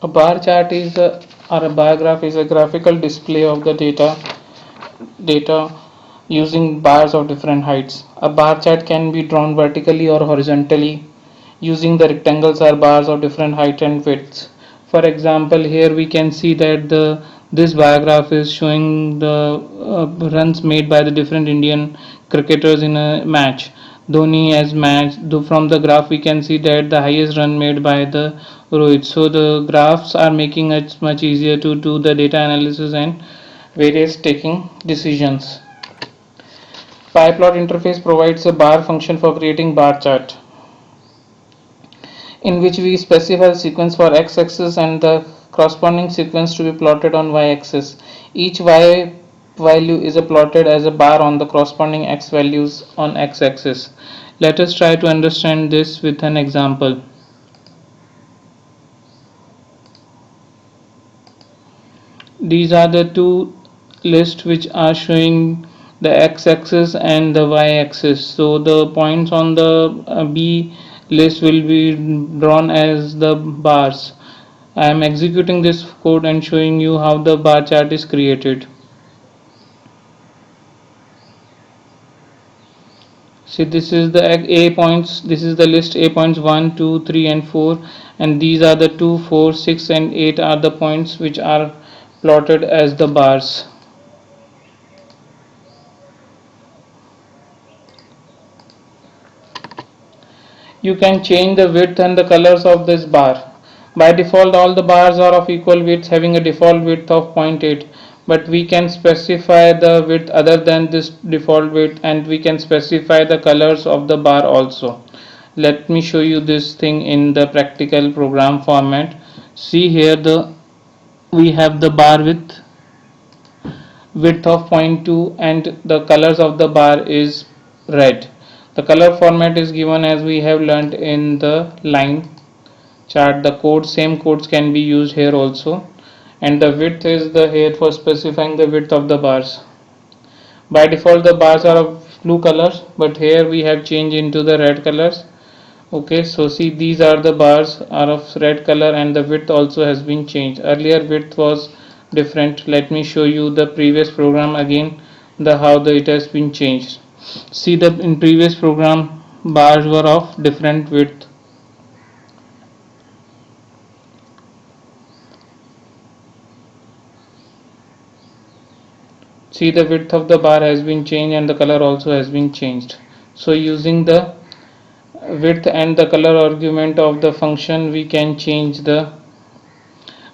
A bar chart or a bar graph is a graphical display of the data using bars of different heights. A bar chart can be drawn vertically or horizontally using the rectangles or bars of different height and widths. For example, here we can see that this bar graph is showing the runs made by the different Indian cricketers in a match. Dhoni has matched. From the graph we can see that the highest run made by the Rohit. So the graphs are making it much easier to do the data analysis and various taking decisions. PyPlot interface provides a bar function for creating bar chart, in which we specify the sequence for x-axis and the corresponding sequence to be plotted on y-axis. Each y value is plotted as a bar on the corresponding x values on x-axis. Let us try to understand this with an example. These are the two lists which are showing the x-axis and the y-axis. So the points on the B list will be drawn as the bars. I am executing this code and showing you how the bar chart is created. See, this is the A points, this is the list A points 1, 2, 3 and 4, and these are the 2, 4, 6 and 8 are the points which are plotted as the bars. You can change the width and the colors of this bar. By default, all the bars are of equal width, having a default width of 0.8, but we can specify the width other than this default width, and we can specify the colors of the bar also. Let me show you this thing in the practical program format. See here, we have the bar width of 0.2 and the colors of the bar is red. The color format is given as we have learnt in the line chart. The same codes can be used here also, and the width is the here for specifying the width of the bars. By default the bars are of blue colors, but here we have changed into the red colors. Okay, so see, these are the bars are of red color and the width also has been changed. Earlier width was different. Let me show you the previous program again, the how it has been changed. See, the in previous program bars were of different width. See, the width of the bar has been changed and the color also has been changed. So using the width and the color argument of the function, we can change the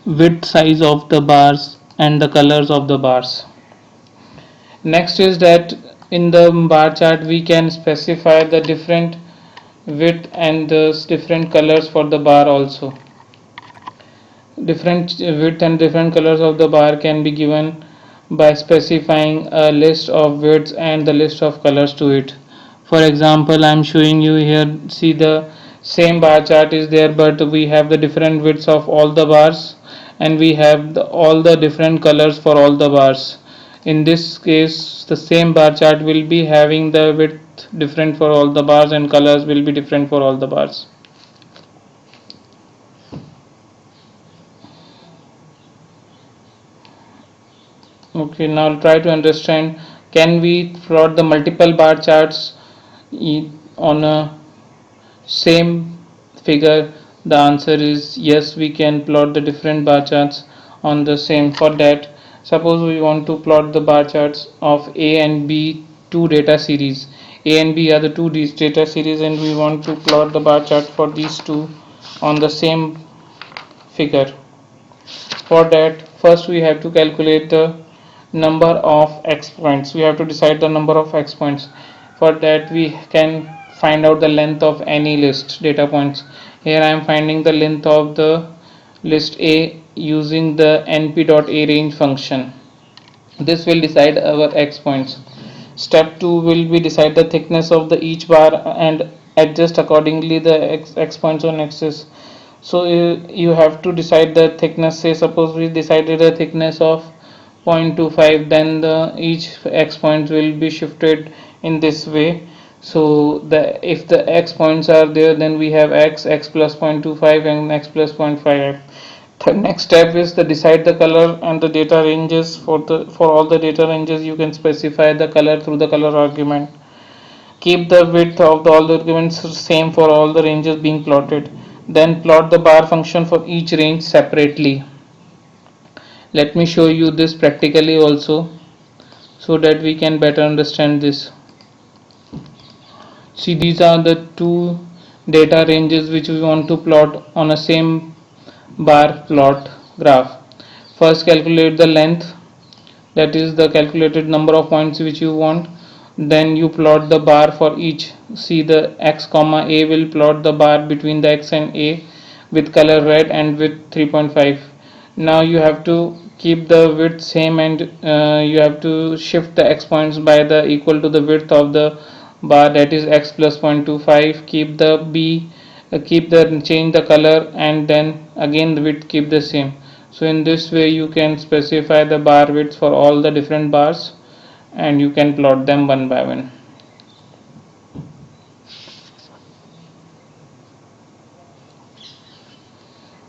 width size of the bars and the colors of the bars. Next is that in the bar chart we can specify the different width and the different colors for the bar also. Different width and different colors of the bar can be given by specifying a list of widths and the list of colors to it. For example, I am showing you here, see, the same bar chart is there, but we have the different widths of all the bars and we have all the different colors for all the bars. In this case, the same bar chart will be having the width different for all the bars and colors will be different for all the bars. Okay, now try to understand, can we plot the multiple bar charts on a same figure? The answer is yes, we can plot the different bar charts on the same. For that, suppose we want to plot the bar charts of A and B, two data series. A and B are the two data series and we want to plot the bar chart for these two on the same figure. For that, first we have to calculate the number of x points. We have to decide the number of x points. For that, we can find out the length of any list data points. Here I am finding the length of the list A using the np.arange function. This will decide our x points. Step 2 will be decide the thickness of the each bar and adjust accordingly the x points on axis. So you have to decide the thickness. Say suppose we decided a thickness of 0.25, then each x points will be shifted in this way. So if the x points are there, then we have x plus 0.25 and x plus 0.5. The next step is to decide the color and the data ranges. For all the data ranges, you can specify the color through the color argument. Keep the width of all the arguments same for all the ranges being plotted. Then plot the bar function for each range separately. Let me show you this practically also so that we can better understand this. See, these are the two data ranges which we want to plot on a same bar plot graph. First calculate the length, that is the calculated number of points which you want. Then you plot the bar for each. See, the x comma a will plot the bar between the x and a with color red and with 3.5. Now you have to keep the width same, and you have to shift the x points by the equal to the width of the bar, that is x plus 0.25. Keep the b keep the change the color, and then again the width keep the same. So in this way you can specify the bar width for all the different bars, and you can plot them one by one.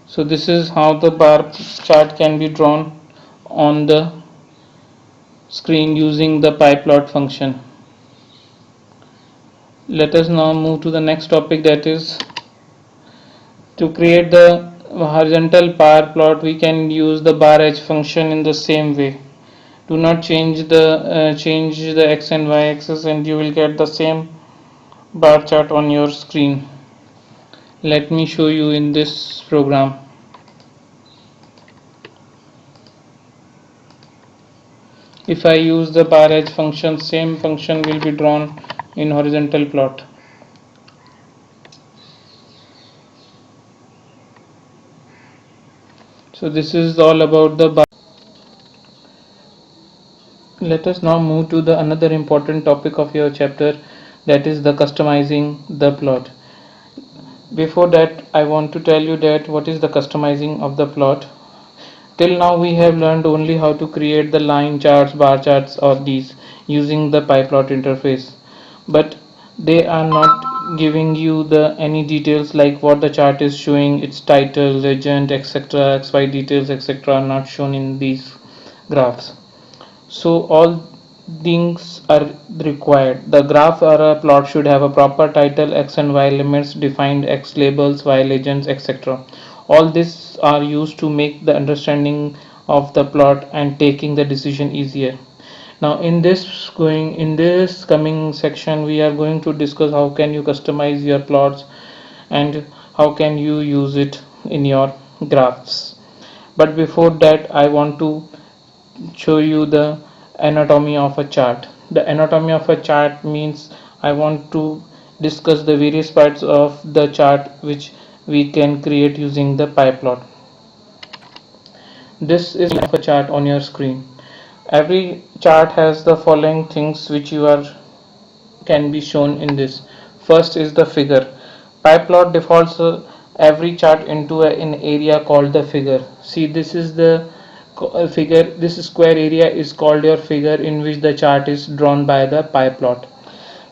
So this is how the bar chart can be drawn on the screen using the pyplot function. Let us now move to the next topic, that is to create the horizontal bar plot. We can use the bar edge function in the same way. Do not change the x and y axis, and you will get the same bar chart on your screen. Let me show you in this program. If I use the bar edge function, same function will be drawn in horizontal plot. So this is all about the bar. Let us now move to the another important topic of your chapter, that is the customizing the plot. Before that, I want to tell you that what is the customizing of the plot. Till now we have learned only how to create the line charts, bar charts, or these using the pyplot interface, but they are not giving you the any details like what the chart is showing, its title, legend, etc. xy details etc. are not shown in these graphs. So all things are required. The graph or a plot should have a proper title, x and y limits, defined x labels, y legends, etc. All these are used to make the understanding of the plot and taking the decision easier. Now in this coming section we are going to discuss how can you customize your plots and how can you use it in your graphs. But before that, I want to show you the anatomy of a chart. The anatomy of a chart means I want to discuss the various parts of the chart which we can create using the pyplot. This is of a chart on your screen. Every chart has the following things which you are can be shown in this. First is the figure. Pyplot defaults every chart into an area called the figure. See, this is the figure. This square area is called your figure, in which the chart is drawn by the pyplot.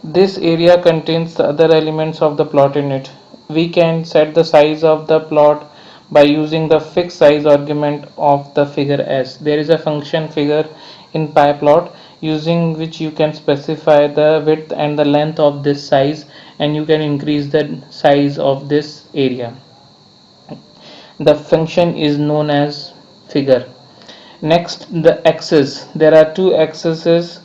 This area contains the other elements of the plot in it. We can set the size of the plot by using the fixed size argument of the figure s. There is a function figure in pyplot using which you can specify the width and the length of this size, and you can increase the size of this area. The function is known as figure. Next, the axis. There are two axes,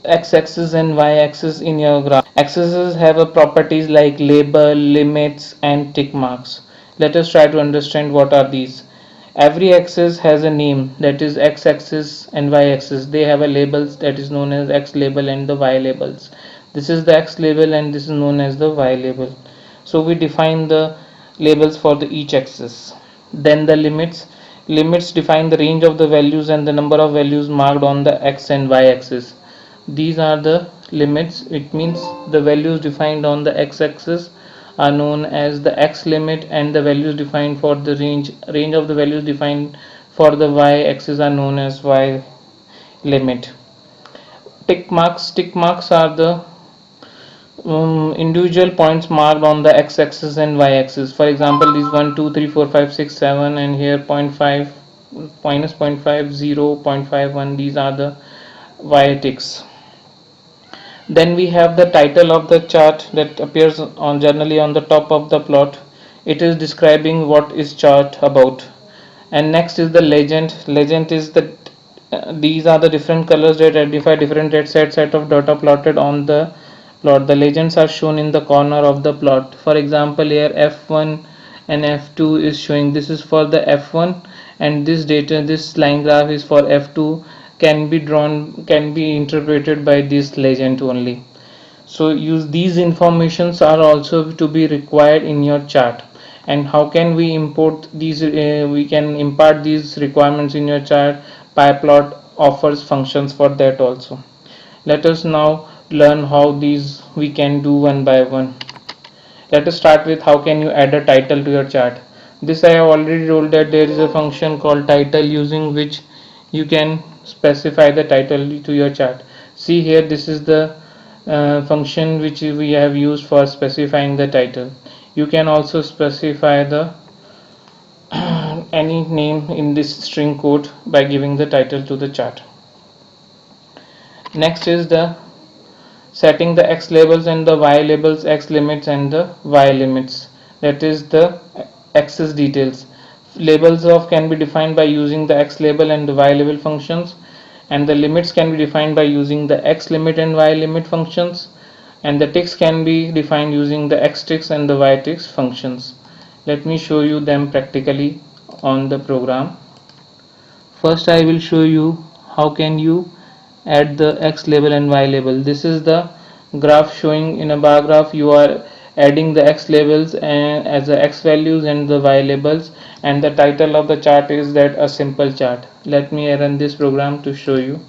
x-axis and y-axis in your graph. Axes have a properties like label, limits, and tick marks. Let us try to understand what are these. Every axis has a name, that is x-axis and y-axis. They have a labels that is known as x label and the y labels. This is the x label and this is known as the y label. So we define the labels for the each axis. Then the limits. Limits define the range of the values and the number of values marked on the x and y axis. These are the limits. It means the values defined on the x-axis are known as the x limit, and the values defined for the range of the values defined for the y-axis are known as y limit. Tick marks are the individual points marked on the x-axis and y-axis. For example, these 1 2 3 4 5 6 7, and here point 0.5 minus point 0.5 0 0.51, these are the y ticks. Then we have the title of the chart that appears on generally on the top of the plot. It is describing what is chart about. And next is the legend. Legend is the these are the different colors that identify different red set of data plotted on the plot. The legends are shown in the corner of the plot. For example, here f1 and f2 is showing. This is for the f1, and this line graph is for f2. Can be interpreted by this legend only. So use these informations are also to be required in your chart. And how can we import these? We can impart these requirements in your chart. PyPlot offers functions for that also. Let us now learn how these we can do one by one. Let us start with how can you add a title to your chart. This I have already told that there is a function called title using which you can specify the title to your chart. See here, this is the function which we have used for specifying the title. You can also specify the any name in this string code by giving the title to the chart. Next is the setting the x labels and the y labels, x limits and the y limits, that is the axis details. Labels of can be defined by using the x label and the y label functions, and the limits can be defined by using the x limit and y limit functions, and the ticks can be defined using the x ticks and the y ticks functions. Let me show you them practically on the program. First I will show you how can you add the x label and y label. This is the graph showing. In a bar graph you are adding the x labels and as the x values and the y labels, and the title of the chart is that a simple chart. Let me run this program to show you.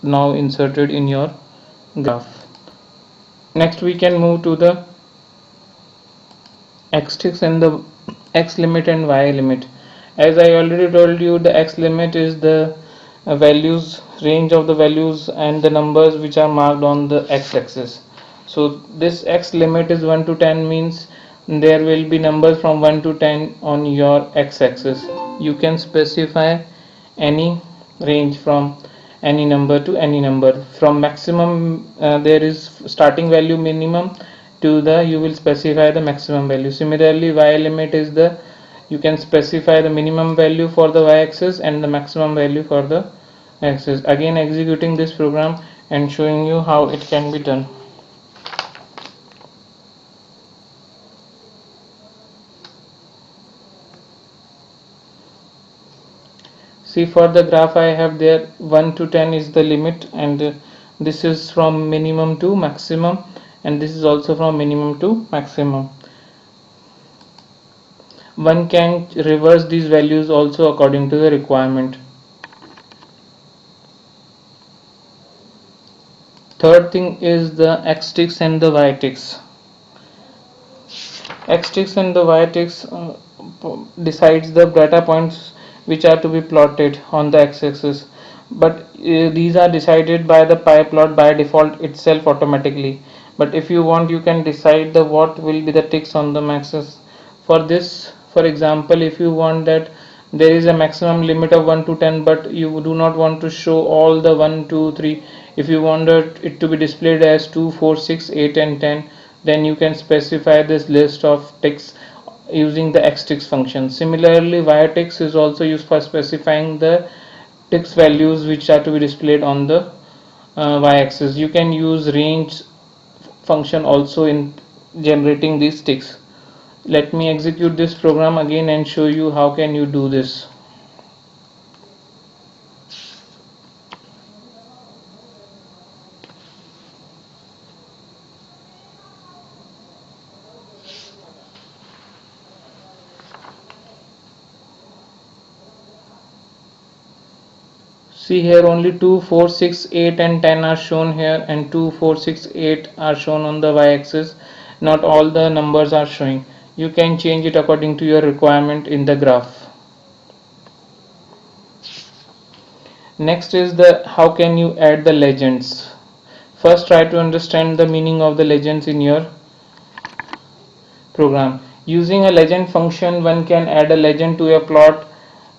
Now inserted in your graph. Next we can move to the x ticks and the x limit and y limit. As I already told you, the x limit is the values range of the values and the numbers which are marked on the x-axis. So this x limit is 1 to 10, means there will be numbers from 1 to 10 on your x-axis. You can specify any range from any number to any number. From maximum there is starting value minimum to the you will specify the maximum value. Similarly, y limit is the you can specify the minimum value for the y-axis and the maximum value for the axis. Again executing this program and showing you how it can be done. See, for the graph I have there 1 to 10 is the limit, and this is from minimum to maximum, and this is also from minimum to maximum. One can reverse these values also according to the requirement. Third thing is the x ticks and the y ticks. X ticks and the y ticks decides the data points which are to be plotted on the x-axis, but these are decided by the PyPlot by default itself automatically. But if you want, you can decide the what will be the ticks on the axis. For this, for example, if you want that there is a maximum limit of 1 to 10, but you do not want to show all the 1 2 3, if you want it to be displayed as 2 4 6 8 and 10, then you can specify this list of ticks using the xticks function. Similarly, yticks is also used for specifying the ticks values which are to be displayed on the y-axis. You can use range function also in generating these ticks. Let me execute this program again and show you how can you do this. See here, only 2, 4, 6, 8 and 10 are shown here, and 2, 4, 6, 8 are shown on the y-axis. Not all the numbers are showing. You can change it according to your requirement in the graph. Next is the how can you add the legends. First try to understand the meaning of the legends in your program. Using a legend function, one can add a legend to a plot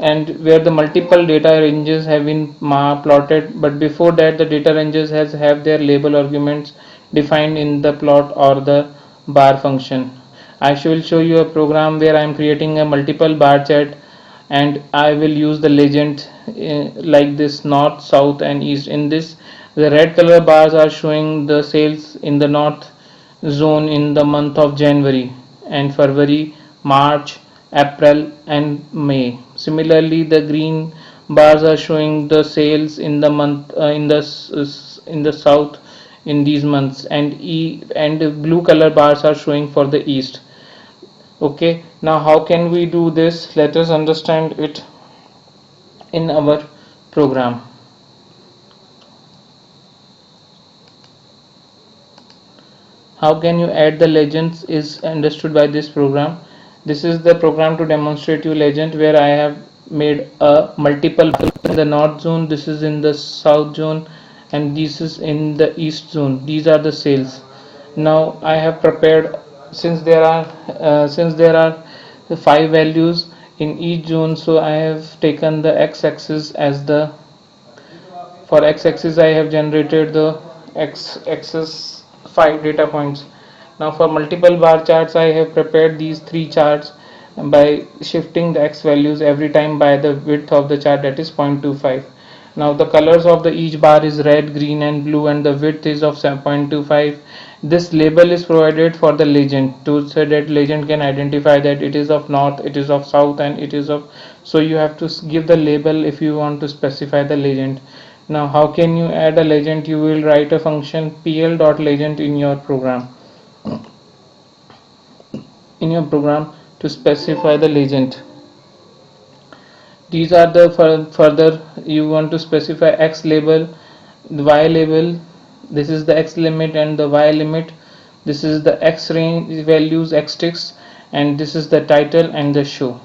and where the multiple data ranges have been plotted, but before that the data ranges have their label arguments defined in the plot or the bar function. I will show you a program where I am creating a multiple bar chart and I will use the legend like this: north, south and east. In this, the red color bars are showing the sales in the north zone in the month of January and February, March, April and May. Similarly, the green bars are showing the sales in the month in the south in these months, and blue color bars are showing for the east. Okay, now how can we do this? Let us understand it in our program. How can you add the legends is understood by this program. This is the program to demonstrate you legend where I have made a multiple in the north zone, this is in the south zone and this is in the east zone. These are the sales. Now I have prepared, since there are five values in each zone, so I have taken the x-axis as the, for x-axis I have generated the x-axis 5 data points. Now for multiple bar charts I have prepared these three charts by shifting the x values every time by the width of the chart, that is 0.25. Now the colors of the each bar is red, green and blue and the width is of 7.25. This label is provided for the legend to so that legend can identify that it is of north, it is of south and it is of, so you have to give the label if you want to specify the legend. Now how can you add a legend? You will write a function pl.legend in your program to specify the legend. These are the further you want to specify x label, the y label, this is the x limit and the y limit, this is the x range values, x ticks, and this is the title and the show.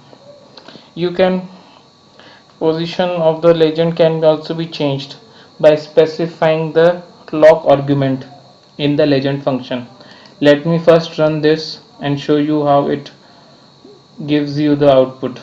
You can, position of the legend can also be changed by specifying the clock argument in the legend function. Let me first run this and show you how it gives you the output.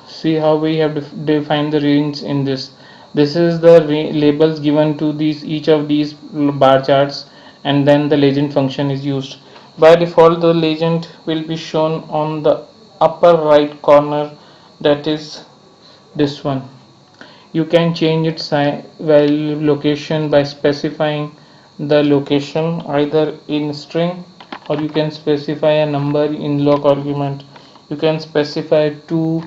See how we have defined the range in this. This is the labels given to these each of these bar charts, and then the legend function is used. By default the legend will be shown on the upper right corner, that is this one. You can change its value location by specifying the location either in string, or you can specify a number in lock argument. You can specify 2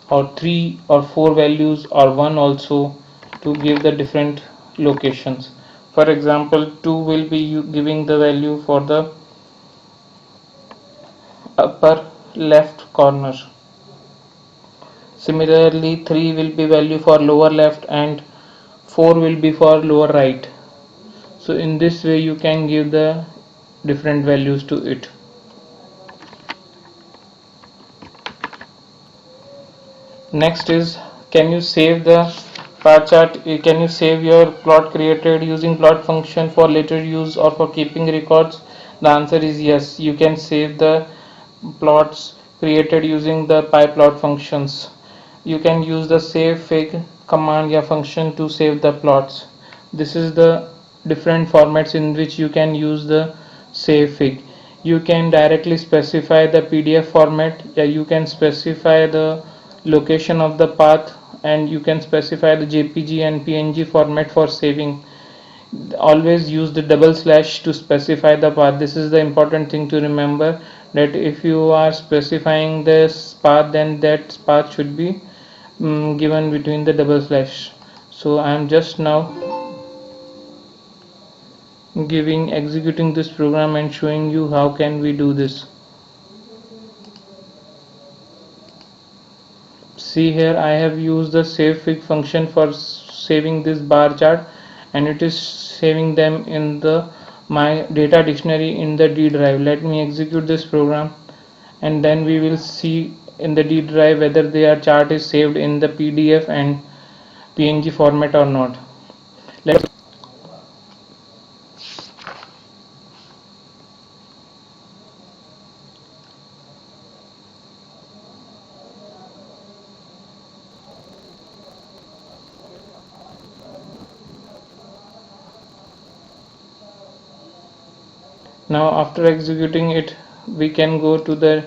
or 3 or 4 values or 1 also to give the different locations. For example, 2 will be giving the value for the upper left corner. Similarly, 3 will be value for lower left and 4 will be for lower right. So in this way you can give the different values to it. Next is, can you save the bar chart? Can you save your plot created using plot function for later use or for keeping records? The answer is yes. You can save the plots created using the pyplot functions. You can use the savefig command or function to save the plots. This is the different formats in which you can use the savefig. You can directly specify the PDF format. You can specify the location of the path, and you can specify the JPG and PNG format for saving. Always use the double slash to specify the path. This is the important thing to remember, that if you are specifying this path, then that path should be given between the double slash. So I am just now executing this program and showing you how can we do this. See here, I have used the savefig function for saving this bar chart, and it is saving them in the my data dictionary in the D drive. Let me execute this program, and then we will see in the D drive whether their chart is saved in the PDF and PNG format or not. Let's Now after executing it, we can go to the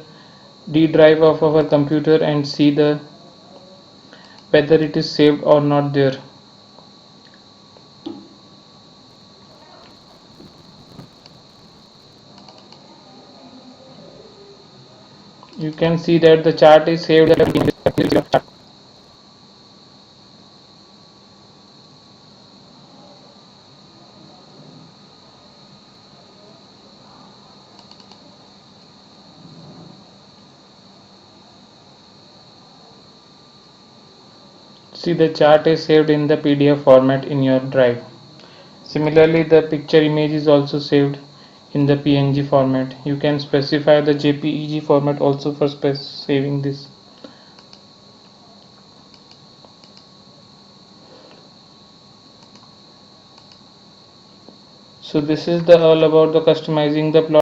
D drive of our computer and see the whether it is saved or not there. You can see that the chart is saved. See, the chart is saved in the PDF format in your drive. Similarly, the picture image is also saved in the PNG format. You can specify the JPEG format also for saving this. So this is the all about the customizing the plot.